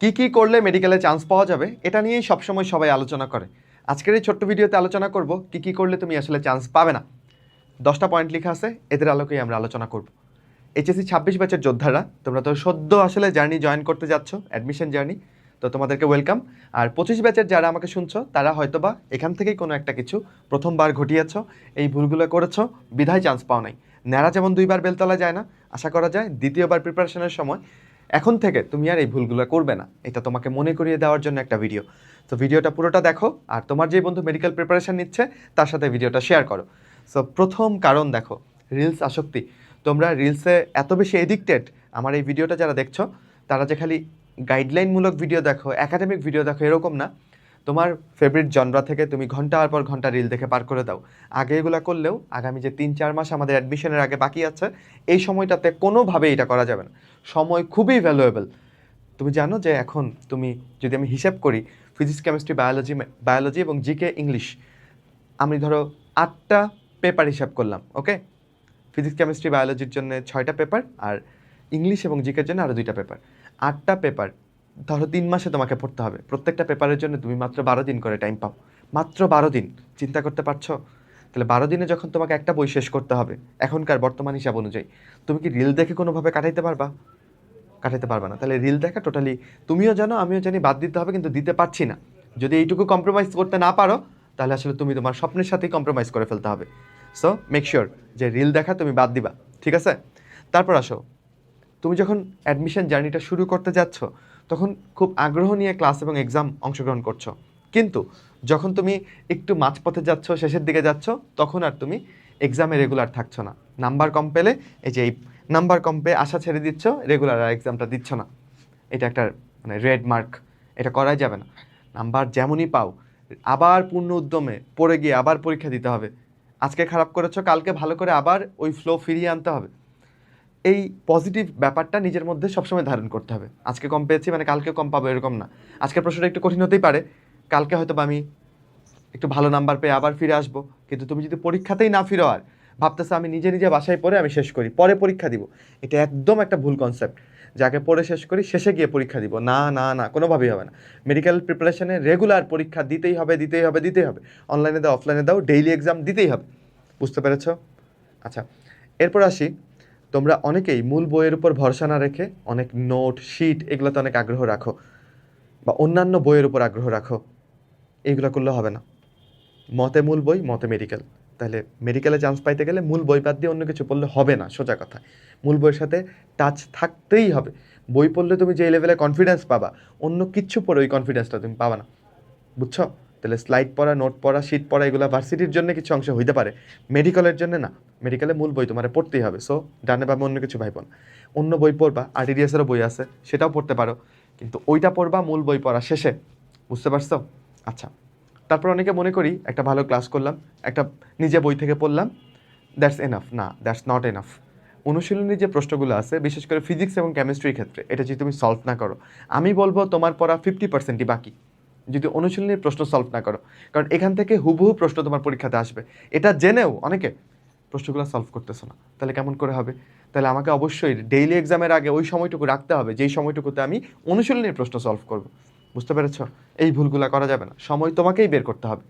কি করলে মেডিকেলে চান্স পাওয়া যাবে এটা নিয়েই সবসময় সবাই আলোচনা করে। আজকের এই ছোট্ট ভিডিওতে আলোচনা করব কি করলে তুমি আসলে চান্স পাবে না। 10টা পয়েন্ট লেখা আছে, এদের আলোকেই আমরা আলোচনা করব। এইচএসসি 26 ব্যাচের যোদ্ধারা, তোমরা তো সদ্য আসলে জার্নি জয়েন করতে যাচ্ছ, অ্যাডমিশন জার্নি, তো তোমাদেরকে ওয়েলকাম। আর 25 ব্যাচের যারা আমাকে শুনছো তারা হয়তোবা এখান থেকেই কোনো একটা কিছু প্রথমবার ঘটিয়েছ, এই ভুলগুলো করেছো, বিধায় চান্স পাও নাই। ন্যাড়া যেমন 2বার বেলতলা যায় না, আশা করা যায় দ্বিতীয়বার প্রিপারেশনের সময় এখন থেকে তুমি আর এই ভুলগুলো করবে না, এটা তোমাকে মনে করিয়ে দেওয়ার জন্য একটা ভিডিও। তো ভিডিওটা পুরোটা দেখো, আর তোমার যে বন্ধু মেডিকেল প্রিপারেশন নিচ্ছে তার সাথে ভিডিওটা শেয়ার করো। সো প্রথম কারণ দেখো, রিলস আসক্তি। তোমরা রিলসে এত বেশি এডিক্টেড, আমার এই ভিডিওটা যারা দেখছো তারা যে খালি গাইডলাইনমূলক ভিডিও দেখো, একাডেমিক ভিডিও দেখো এরকম না। তোমার ফেভারিট জনরা থেকে তুমি ঘন্টার পর ঘন্টা রিল দেখে পার করে দাও। আগে এগুলো করলেও আগামী যে 3-4 মাস আমাদের অ্যাডমিশনের আগে বাকি আছে, এই সময়টাতে কোনোভাবেই এটা করা যাবে না। সময় খুবই ভ্যালুয়েবল। তুমি জানো যে এখন তুমি, যদি আমি হিসাব করি, ফিজিক্স, কেমিস্ট্রি, বায়োলজি এবং জিকে ইংলিশ, আমি ধরো 8টা পেপার হিসাব করলাম, ওকে? ফিজিক্স, কেমিস্ট্রি, বায়োলজির জন্য 6টা পেপার, আর ইংলিশ এবং জিকের জন্য আরও 2টা পেপার। 8টা পেপার ধরো 3 মাসে তোমাকে পড়তে হবে। প্রত্যেকটা পেপারের জন্য তুমি মাত্র 12 দিন করে টাইম পাও। মাত্র 12 দিন, চিন্তা করতে পারছো? তাহলে 12 দিনে যখন তোমাকে একটা বই শেষ করতে হবে এখনকার বর্তমান হিসাব অনুযায়ী, তুমি কি রিল দেখে কোনোভাবে কাটাইতে পারবা? কাটাতে পারবে না। তাহলে রিল দেখা টোটালি, তুমিও জানো আমিও জানি, বাদ দিতে হবে, কিন্তু দিতে পারছি না। যদি এইটুকু কম্প্রোমাইজ করতে না পারো তাহলে আসলে তুমি তোমার স্বপ্নের সাথেই কম্প্রোমাইজ করে ফেলতে হবে। সো মেক শিওর যে রিল দেখা তুমি বাদ দিবা, ঠিক আছে? তারপর আসো, তুমি যখন অ্যাডমিশন জার্নিটা শুরু করতে যাচ্ছ তখন খুব আগ্রহ নিয়ে ক্লাস এবং এক্সাম অংশগ্রহণ করছো, কিন্তু যখন তুমি একটু মাঝপথে যাচ্ছ, শেষের দিকে যাচ্ছ, তখন আর তুমি এক্সামে রেগুলার থাকছো না। নাম্বার কম পেলে এই যে এই নাম্বার কম পেয়ে আশা ছেড়ে দিচ্ছ, রেগুলার আর এক্সামটা দিচ্ছ না। এটা একটা মানে রেড মার্ক, এটা করাই যাবে না। নাম্বার যেমনই পাও আবার পূর্ণ উদ্যমে পড়ে গিয়ে আবার পরীক্ষা দিতে হবে। আজকে খারাপ করেছো, কালকে ভালো করে আবার ওই ফ্লো ফিরিয়ে আনতে হবে। এই পজিটিভ ব্যাপারটা নিজের মধ্যে সবসময় ধারণ করতে হবে। আজকে কম পেয়েছি মানে কালকে কম পাবো এরকম না। আজকের প্রশ্নটা একটু কঠিন হতেই পারে, কালকে হয়তো বা আমি একটু ভালো নাম্বার পেয়ে আবার ফিরে আসবো। কিন্তু তুমি যদি পরীক্ষাতেই না ফিরো আর ভাবতেছো আমি নিজে নিজে বাসায় পড়ে আমি শেষ করি, পরে পরীক্ষা দিব, এটা একদম একটা ভুল কনসেপ্ট। যাকে পড়ে শেষ করি শেষে গিয়ে পরীক্ষা দিব, না না না, কোনোভাবেই হবে না। মেডিকেল প্রিপারেশনে রেগুলার পরীক্ষা দিতেই হবে, দিতেই হবে, দিতেই হবে। অনলাইনে দাও, অফলাইনে দাও, ডেইলি এক্সাম দিতেই হবে। বুঝতে পেরেছো? আচ্ছা, এরপর আসি, তোমরা অনেকেই মূল বইয়ের উপর ভরসা না রেখে অনেক নোট, শিট এগুলোতে অনেক আগ্রহ রাখো, বা অন্যান্য বইয়ের উপর আগ্রহ রাখো। এইগুলো করলে হবে না। মতে মূল বই, মতে মেডিকেল। তাহলে মেডিকেলে চান্স পাইতে গেলে মূল বই বাদ দিয়ে অন্য কিছু পড়লে হবে না, সোজা কথা। মূল বইয়ের সাথে টাচ থাকতেই হবে। বই পড়লে তুমি যে লেভেলে কনফিডেন্স পাবা, অন্য কিচ্ছু পড়ে ওই কনফিডেন্সটা তুমি পাবা না। বুঝছো? তাহলে স্লাইড পড়া, নোট পড়া, শিট পড়া এগুলো ভার্সিটির জন্য কিছু অংশ হইতে পারে, মেডিকেলের জন্য না। মেডিকেলে মূল বই তোমার পড়তেই হবে। সো ডানে বামে অন্য কিছু ভাইব না। অন্য বই পড়বা, আরটিডিএসেরও বই আছে, সেটাও পড়তে পারো, কিন্তু ওইটা পড়বা মূল বই পড়া শেষে। বুঝতে পারছো? আচ্ছা, তারপর অনেকে মনে করি একটা ভালো ক্লাস করলাম, একটা নিজে বই থেকে পড়লাম, দ্যাটস এনাফ। না, দ্যাটস নট এনাফ। অনুশীলনী যে প্রশ্নগুলো আছে, বিশেষ করে ফিজিক্স এবং কেমিস্ট্রির ক্ষেত্রে, এটা যদি তুমি সলভ না করো, আমি বলবো তোমার পড়া 50%ই বাকি, যদি অনুশীলনীর প্রশ্ন সলভ না করো। কারণ এখান থেকে হুবহু প্রশ্ন তোমার পরীক্ষাতে আসবে, এটা জেনেও অনেকে প্রশ্নগুলো সলভ করতেছো না। তাহলে কেমন করে হবে? তাহলে আমাকে অবশ্যই ডেইলি এক্সামের আগে ওই সময়টুকু রাখতে হবে যেই সময়টুকুতে আমি অনুশীলনীর প্রশ্ন সলভ করব। বুঝতে পেরেছ? এই ভুলগুলো করা যাবে না, সময় তোমাকেই বের করতে হবে।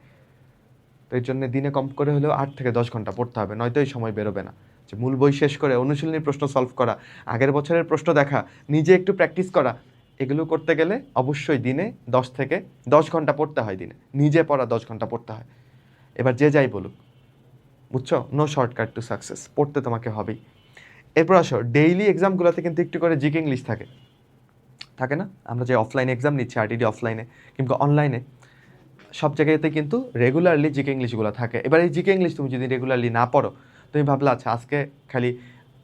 তো এর জন্য দিনে কম করে হলেও 8 থেকে 10 ঘন্টা পড়তে হবে, নয়তো এই সময় বেরোবে না। যে মূল বই শেষ করে অনুশীলনীর প্রশ্ন সলভ করা, আগের বছরের প্রশ্ন দেখা, নিজে একটু প্র্যাকটিস করা, এগুলো করতে গেলে অবশ্যই দিনে 10 থেকে 10 ঘন্টা পড়তে হয়। দিনে নিজে পড়া 10 ঘন্টা পড়তে হয়। এবার যে যাই বলুক, বুঝছো? নো শর্টকাট টু সাকসেস, পড়তে তোমাকে হবেই। এরপর আসো, ডেইলি এক্সামগুলোতে কিন্তু একটু করে জিকে ইংলিশ থাকে, থাকে না? আমরা যে অফলাইনে এক্সাম নিচ্ছি, আরটিডি অফলাইনে কিংবা অনলাইনে, সব জায়গাতে কিন্তু রেগুলারলি জিকে ইংলিশগুলো থাকে। এবার এই জিকে ইংলিশ তুমি যদি রেগুলারলি না পড়ো, তুমি ভাবলা আচ্ছা আজকে খালি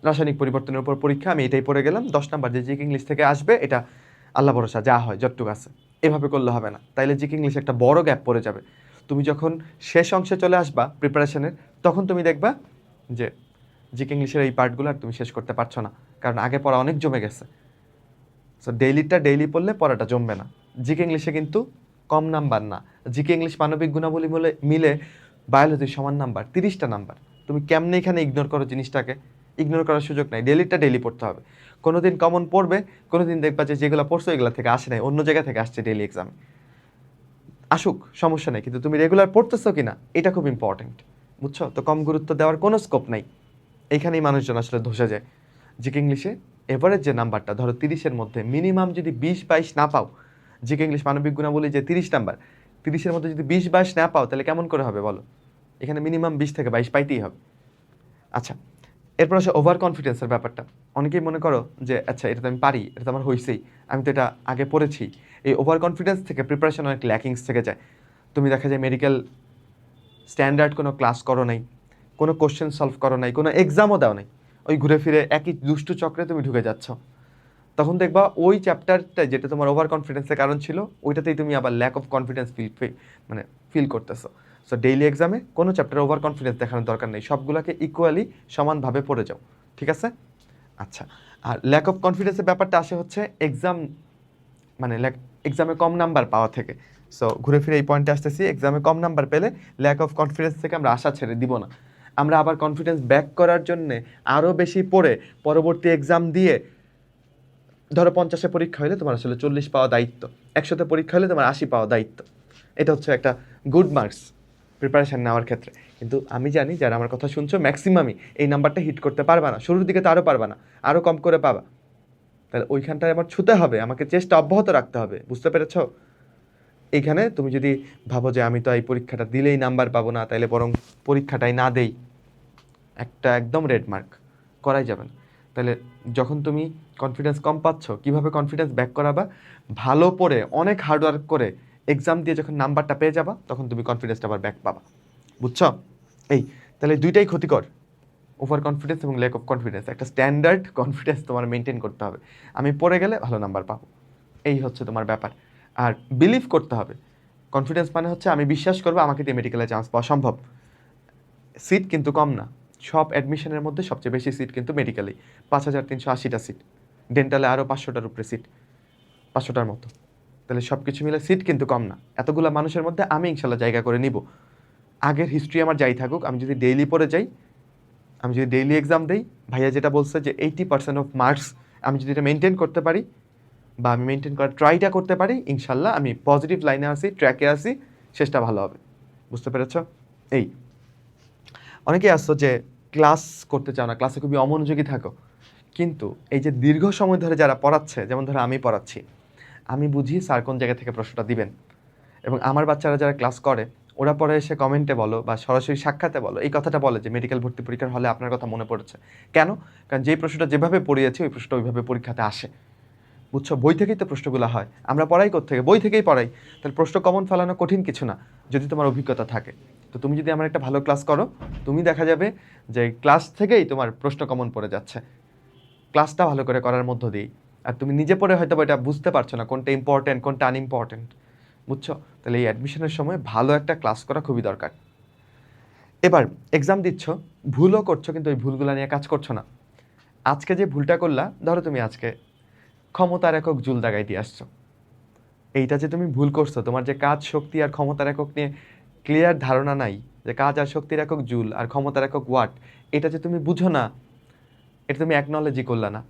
রাসায়নিক পরিবর্তনের উপর পরীক্ষা, আমি এটাই পড়ে গেলাম, 10 নাম্বার যে জিকে ইংলিশ থেকে আসবে এটা আল্লাহ ভরসা, যা হয় যতটুকু আছে, এভাবে করলে হবে না। তাইলে জিকে ইংলিশ একটা বড় গ্যাপ পড়ে যাবে। তুমি যখন শেষ অংশে চলে আসবা প্রিপারেশনের, তখন তুমি দেখবা যে জিকে ইংলিশের এই পার্টগুলো আর তুমি শেষ করতে পারছো না, কারণ আগে পড়া অনেক জমে গেছে। সো ডেইলিটা ডেইলি পড়লে পড়াটা জমবে না। জিকে ইংলিশে কিন্তু কম নাম্বার না। জিকে ইংলিশ মানবিক গুণাবলী মিলে বায়োলজির সমান নাম্বার, 30টা নাম্বার। তুমি কেমনে এখানে ইগনোর করো জিনিসটাকে? ইগনোর করার সুযোগ নাই, ডেইলিটা ডেইলি পড়তে হবে। কোনোদিন কমন পড়বে, কোনোদিন দেখবা যে যেগুলো পড়ছো এগুলো থেকে আসে নাই, অন্য জায়গা থেকে আসছে ডেইলি এক্সামে। আসুক, সমস্যা নেই, কিন্তু তুমি রেগুলার পড়তেছো কিনা এটা খুব ইম্পর্টেন্ট, বুঝছো? তো কম গুরুত্ব দেওয়ার কোনো স্কোপ নাই। এইখানেই মানুষজন আসলে ধসে যায়। জিকে ইংলিশে এভারেজ যে নাম্বারটা, ধরো 30-এর মধ্যে মিনিমাম যদি 20-22 না পাও, জিকে ইংলিশ মানবিক গুণাবলী যে 30 নাম্বার, 30-এর মধ্যে যদি 20-22 না পাও তাহলে কেমন করে হবে বলো? এখানে মিনিমাম 20 থেকে 22 পাইতেই হবে। আচ্ছা, এরপর আসে ওভার কনফিডেন্সের ব্যাপারটা। অনেকেই মনে করো যে আচ্ছা এটা তো আমি পারি, এটা তো আমার হয়েছেই, আমি তো এটা আগে পড়েছি। এই ওভার কনফিডেন্স থেকে প্রিপারেশন অনেক ল্যাকিংস থেকে যায়। তুমি দেখা যায় মেডিকেল স্ট্যান্ডার্ড কোনো ক্লাস করো নাই, কোনো কোশ্চেন সলভ করো নাই, কোনো এক্সামও দাও নাই, ওই ঘুরে ফিরে একই দুষ্টু চক্রে তুমি ঢুকে যাচ্ছ। তখন দেখবা ওই চ্যাপ্টারটা যেটা তোমার ওভার কনফিডেন্সের কারণ ছিল, ওইটাতেই তুমি আবার ল্যাক অফ কনফিডেন্স ফিল করতেছো। সো ডেইলি এক্সামে কোনো চ্যাপ্টারে ওভার কনফিডেন্স দেখানোর দরকার নেই, সবগুলোকে ইকুয়ালি সমানভাবে পড়ে যাও, ঠিক আছে? আচ্ছা, আর ল্যাক অফ কনফিডেন্সের ব্যাপারটা আসে হচ্ছে এক্সামে কম নাম্বার পাওয়া থেকে। সো ঘুরে ফিরে এই পয়েন্টে আসতেছি, এক্সামে কম নাম্বার পেলে ল্যাক অফ কনফিডেন্স থেকে আমরা আশা ছেড়ে দিব না। আমরা আবার কনফিডেন্স ব্যাক করার জন্যে আরও বেশি পড়ে পরবর্তী এক্সাম দিয়ে, ধরো 50-এ পরীক্ষা হলে তোমার আসলে 40 পাওয়া দায়িত্ব, 100-তে পরীক্ষা হলে তোমার 80 পাওয়া দায়িত্ব। এটা হচ্ছে একটা গুড মার্কস প্রিপারেশান নেওয়ার ক্ষেত্রে। কিন্তু আমি জানি যারা আমার কথা শুনছো ম্যাক্সিমামই এই নাম্বারটা হিট করতে পারবা না, শুরুর দিকে তো আরও পারবা না, আরও কম করে পাবা। তাহলে ওইখানটায় আমার ছুতে হবে, আমাকে চেষ্টা অব্যাহত রাখতে হবে, বুঝতে পেরেছ? এইখানে তুমি যদি ভাবো যে আমি তো এই পরীক্ষাটা দিলেই নাম্বার পাবো না, তাইলে বরং পরীক্ষাটাই না দেই, একটা একদম রেড মার্ক, করাই যাবে না। তাহলে যখন তুমি কনফিডেন্স কম পাচ্ছ, কিভাবে কনফিডেন্স ব্যাক করাবা? ভালো পড়ে অনেক হার্ডওয়ার্ক করে এক্সাম দিয়ে যখন নাম্বারটা পেয়ে যাবা, তখন তুমি কনফিডেন্সটা আবার ব্যাক পাবা, বুঝছো? এই তাহলে দুইটাই ক্ষতিকর, ওভার কনফিডেন্স এবং ল্যাক অফ কনফিডেন্স। একটা স্ট্যান্ডার্ড কনফিডেন্স তোমার মেনটেন করতে হবে, আমি পড়ে গেলে ভালো নাম্বার পাবো, এই হচ্ছে তোমার ব্যাপার। আর বিলিভ করতে হবে, কনফিডেন্স মানে হচ্ছে আমি বিশ্বাস করবো আমাকে দিয়ে মেডিকেলে চান্স পাওয়া সম্ভব। সিট কিন্তু কম না, সব অ্যাডমিশনের মধ্যে সবচেয়ে বেশি সিট কিন্তু মেডিকেলেই, 5380টা সিট, ডেন্টালে আরও 500টার উপরে সিট, 500টার মতো। তাহলে সব কিছু মিলে সিট কিন্তু কম না, এতগুলো মানুষের মধ্যে আমি ইনশাল্লাহ জায়গা করে নিব। আগের হিস্ট্রি আমার যাই থাকুক, আমি যদি ডেইলি পড়ে যাই, আমি যদি ডেইলি এক্সাম দিই, ভাইয়া যেটা বলছে যে 80% অফ মার্কস আমি যদি এটা মেনটেন করতে পারি, বা আমি মেনটেন করার ট্রাইটা করতে পারি, ইনশাল্লাহ আমি পজিটিভ লাইনে আসি, ট্র্যাকে আসি, শেষটা ভালো হবে, বুঝতে পেরেছ? এই অনেকেই আসছো যে ক্লাস করতে চাও না, ক্লাসে খুবই অমনোযোগী থাকো, কিন্তু এই যে দীর্ঘ সময় ধরে যারা পড়াচ্ছে, যেমন ধরো আমি পড়াচ্ছি, আমি বুঝি স্যার কোন জায়গা থেকে প্রশ্নটা দিবেন, এবং আমার বাচ্চারা যারা ক্লাস করে ওরা পরে এসে কমেন্টে বলো বা সরাসরি সাক্ষাতে বলো, এই কথাটা বলে যে মেডিকেল ভর্তি পরীক্ষার হলে আপনার কথা মনে পড়েছে। কেন? কারণ যেই প্রশ্নটা যেভাবে পড়িয়েছে ওই প্রশ্নটা ওইভাবে পরীক্ষাতে আসে, বুঝছো? বই থেকেই তো প্রশ্নগুলো হয়, আমরা পড়াই কোত্থেকে? বই থেকেই পড়াই। তাহলে প্রশ্ন কমন ফেলানো কঠিন কিছু না, যদি তোমার অভিজ্ঞতা থাকে। তো তুমি যদি আমার একটা ভালো ক্লাস করো, তুমি দেখা যাবে যে ক্লাস থেকেই তোমার প্রশ্ন কমন পড়ে যাচ্ছে, ক্লাসটা ভালো করে করার মধ্য দিয়েই। আর তুমি নিজে পড়ে হয়তো এটা বুঝতে পারছো না কোনটা ইম্পর্টেন্ট কোনটা আনইম্পর্টেন্ট, বুঝছো? তাহলে এই অ্যাডমিশনের সময় ভালো একটা ক্লাস করা খুবই দরকার। এবার এক্সাম দিচ্ছ, ভুলও করছো, কিন্তু ওই ভুলগুলো নিয়ে কাজ করছো না। আজকে যে ভুলটা করলা, ধরো তুমি আজকে ক্ষমতার একক জুল দাগাই দিয়ে আসছো, এইটা যে তুমি ভুল করছো, তোমার যে কাজ, শক্তি আর ক্ষমতার একক নিয়ে ক্লিয়ার ধারণা নাই, যে কাজ আর শক্তির একক জুল আর ক্ষমতার একক ওয়াট, এটা যে তুমি বুঝো না, এটা তুমি অ্যাকনলেজই করলা না।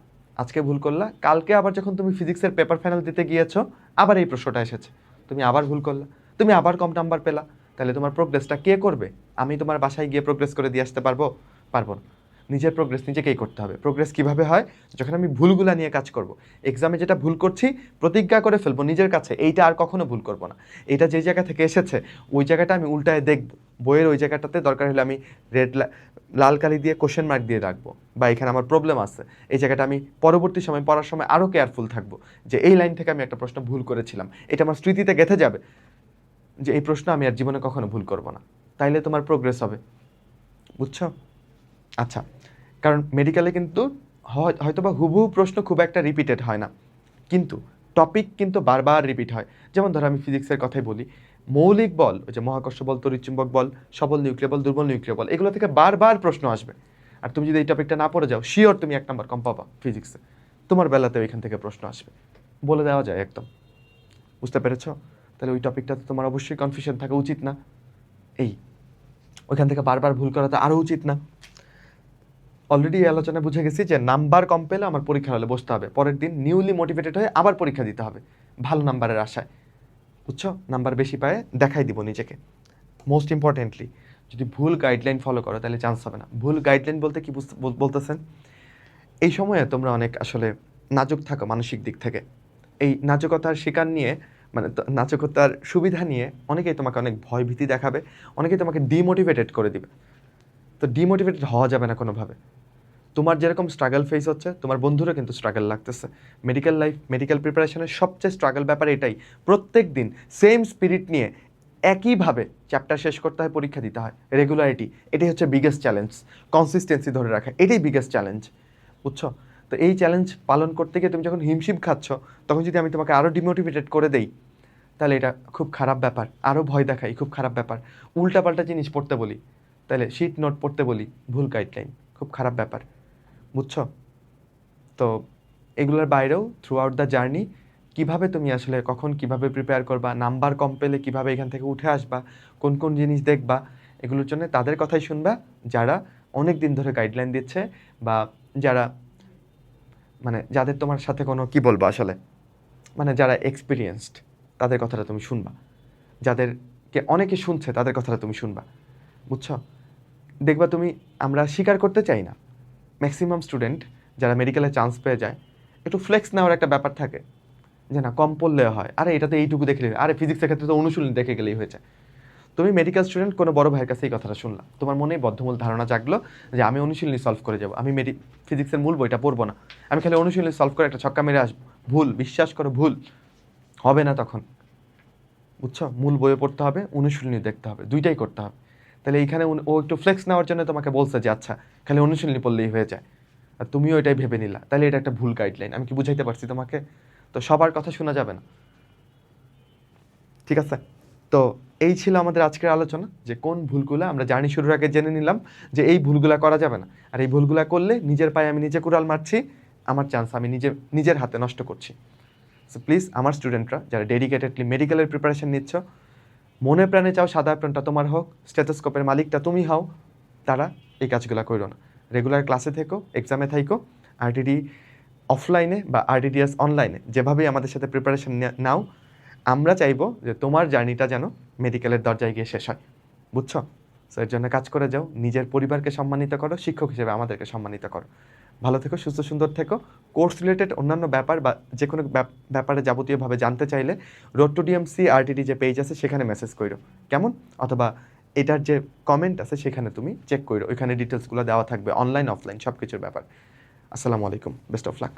আজকে ভুল করলা, কালকে আবার যখন তুমি ফিজিক্সের পেপার ফাইনাল দিতে গিয়েছো, আবার এই প্রশ্নটা এসেছে, তুমি আবার ভুল করলা, তুমি আবার কম নাম্বার পেলা। তাহলে তোমার প্রোগ্রেসটা কে করবে? আমি তোমার বাসায় গিয়ে প্রোগ্রেস করে দিয়ে আসতে পারবো? পারবো না। নিজের প্রোগ্রেস নিজেকেই করতে হবে। প্রোগ্রেস কিভাবে হয়? যখন আমি ভুলগুলা নিয়ে কাজ করব, এক্সামে যেটা ভুল করছি প্রতিজ্ঞা করে ফেলবো নিজের কাছে, এইটা আর কখনো ভুল করব না। এটা যেই জায়গা থেকে এসেছে ওই জায়গাটা আমি উল্টায় দেখব, বইয়ের ওই জায়গাটাতে দরকার হলে আমি লাল কালি দিয়ে কোশ্চেন মার্ক দিয়ে রাখবো, বা এখানে আমার প্রবলেম আছে, এই জায়গাটা আমি পরবর্তী সময় পড়ার সময় আরও কেয়ারফুল থাকবো, যে এই লাইন থেকে আমি একটা প্রশ্ন ভুল করেছিলাম, এটা আমার স্মৃতিতে গেঁথে যাবে যে এই প্রশ্ন আমি আর জীবনে কখনো ভুল করব না। তাইলে তোমার প্রোগ্রেস হবে, বুঝছো? আচ্ছা, কারণ মেডিকেলে কিন্তু হয়তোবা হুবহু প্রশ্ন খুব একটা রিপিটেড হয় না, কিন্তু টপিক কিন্তু বারবার রিপিট হয়। যেমন ধরো আমি ফিজিক্সের কথাই বলি, মৌলিক বল, ওই যে মহাকর্ষ বল, তড়িৎচুম্বক বল, সবল নিউক্লিয় বল, দুর্বল নিউক্লিয় বল, এগুলো থেকে বারবার প্রশ্ন আসবে। আর তুমি যদি এই টপিকটা না পড়ে যাও, শিওর তুমি 1 নাম্বার কম পাবা ফিজিক্সে, তোমার বেলাতেও এখান থেকে প্রশ্ন আসবে, বলে দেওয়া যায় একদম, বুঝতে পেরেছ? তাহলে ওই টপিকটাতে তোমার অবশ্যই কনফিউশন থাকা উচিত না, এই ওইখান থেকে বারবার ভুল করা তো আরও উচিত না। অলরেডি এই আলোচনা বুঝে গেছি যে নাম্বার কম পেলে আমার পরীক্ষা হলে বসতে হবে, পরের দিন নিউলি মোটিভেটেড হয়ে আবার পরীক্ষা দিতে হবে ভালো নাম্বারের আশায়। বুঝছো? নাম্বার বেশি পায়ে দেখাই দিব নিজেকে। মোস্ট ইম্পর্টেন্টলি, যদি ভুল গাইডলাইন ফলো করো তাহলে চান্স হবে না। ভুল গাইডলাইন বলতে কি বলতেছেন? এই সময়ে তোমরা অনেক আসলে নাজুক থাকো মানসিক দিক থেকে। এই নাজুকতার শিকার নিয়ে, মানে নাজুকতার সুবিধা নিয়ে অনেকেই তোমাকে অনেক ভয় ভীতি দেখাবে, অনেকেই তোমাকে ডিমোটিভেটেড করে দিবে। তো ডিমোটিভেটেড হওয়া যাবে না কোনোভাবে। তোমার যেরকম স্ট্রাগল ফেস হচ্ছে, তোমার বন্ধুরও কিন্তু স্ট্রাগল লাগতেছে। মেডিকেল লাইফ, মেডিকেল প্রিপারেশনের সবচেয়ে স্ট্রাগল ব্যাপার এটাই, প্রত্যেক দিন সেম স্পিরিট নিয়ে একইভাবে চ্যাপ্টার শেষ করতে হয়, পরীক্ষা দিতে হয়, রেগুলারিটি, এটাই হচ্ছে বিগেস্ট চ্যালেঞ্জ। কনসিস্টেন্সি ধরে রাখা, এটাই বিগেস্ট চ্যালেঞ্জ। বুঝছো? তো এই চ্যালেঞ্জ পালন করতে গিয়ে তুমি যখন হিমশিম খাচ্ছ, তখন যদি আমি তোমাকে আরও ডিমোটিভেটেড করে দেই, তাহলে এটা খুব খারাপ ব্যাপার। আরও ভয় দেখাই, খুব খারাপ ব্যাপার। উল্টাপাল্টা জিনিস পড়তে বলি, তাহলে শিট নোট পড়তে বলি, ভুল গাইডলাইন, খুব খারাপ ব্যাপার। বুঝছো? তো এগুলোর বাইরেও থ্রু আউট দ্য জার্নি কীভাবে তুমি আসলে কখন কীভাবে প্রিপেয়ার করবা, নাম্বার কম পেলে কীভাবে এখান থেকে উঠে আসবা, কোন কোন জিনিস দেখবা, এগুলোর জন্য তাদের কথাই শুনবা যারা অনেক দিন ধরে গাইডলাইন দিচ্ছে, বা যারা মানে যাদের তোমার সাথে কোনো কী বলবো আসলে, মানে যারা এক্সপিরিয়েন্সড, তাদের কথাটা তুমি শুনবা। যাদেরকে অনেকে শুনছে তাদের কথাটা তুমি শুনবা। বুঝছো? দেখবা তুমি, আমরা স্বীকার করতে চাই না, ম্যাক্সিমাম স্টুডেন্ট যারা মেডিকেলে চান্স পেয়ে যায়, একটু ফ্লেক্স নেওয়ার একটা ব্যাপার থাকে যে না কম পড়লে হয়, আরে এটাতে এইটুকু দেখলে, আরে ফিজিক্সের ক্ষেত্রে তো অনুশীলন দেখে গেলেই হয়েছে। তুমি মেডিকেল স্টুডেন্ট, কোনো বড় ভাইয়ের কাছে এই কথাটা শুনলা, তোমার মনে বদ্ধমূল ধারণা জাগলো যে আমি অনুশীলনী সলভ করে যাবো, আমি ফিজিক্সের মূল বইটা পড়বো না, আমি খালি অনুশীলনী সলভ করে একটা ছক্কা মেরে আসবো। ভুল, বিশ্বাস করো ভুল হবে না তখন। বুঝছো? মূল বইয়ে পড়তে হবে, অনুশীলনী দেখতে হবে, দুইটাই করতে হবে। তাহলে এইখানে ও একটু ফ্লেক্স নেওয়ার জন্য তোমাকে বলছে যে আচ্ছা খালি অনুশীলনী পড়লেই হয়ে যায়, আর তুমিও এটাই ভেবে নিলা, তাহলে এটা একটা ভুল গাইডলাইন। আমি কি বুঝাইতে পারছি তোমাকে? তো সবার কথা শোনা যাবে না, ঠিক আছে? তো এই ছিল আমাদের আজকের আলোচনা, যে কোন ভুলগুলো আমরা জার্নি শুরুর আগে জেনে নিলাম যে এই ভুলগুলা করা যাবে না, আর এই ভুলগুলা করলে নিজের পায়ে আমি নিজে কুড়াল মারছি, আমার চান্স আমি নিজের হাতে নষ্ট করছি। সো প্লিজ আমার স্টুডেন্টরা যারা ডেডিকেটেডলি মেডিকেলের প্রিপারেশন নিচ্ছ, মনে প্রাণে চাও সাদা অ্যাপ্রনটা তোমার হোক, স্টেথোস্কোপের মালিকটা তুমি হও, তারা এই কাজগুলো করো না। রেগুলার ক্লাসে থেকো, এক্সামে থাইকো, আরটিডি অফলাইনে বা আরটিডিএস অনলাইনে যেভাবেই আমাদের সাথে প্রিপারেশন নাও, আমরা চাইবো যে তোমার জার্নিটা যেন মেডিকেলের দরজায় গিয়ে শেষ হয়। বুঝছো? সো এর জন্য কাজ করে যাও, নিজের পরিবারকে সম্মানিত করো, শিক্ষক হিসেবে আমাদেরকে সম্মানিত করো। ভালো থেকো, সুস্থ সুন্দর থেকো। কোর্স রিলেটেড অন্যান্য ব্যাপার বা যে কোনো ব্যাপারে যাবতীয়ভাবে জানতে চাইলে রোড টু ডিএমসি আরটিডি যে পেজ আছে সেখানে মেসেজ করো, কেমন? অথবা এটার যে কমেন্ট আছে সেখানে তুমি চেক করো, ওইখানে ডিটেলসগুলো দেওয়া থাকবে, অনলাইন অফলাইন সব কিছুর ব্যাপার। আসসালামু আলাইকুম, বেস্ট অফ লাক।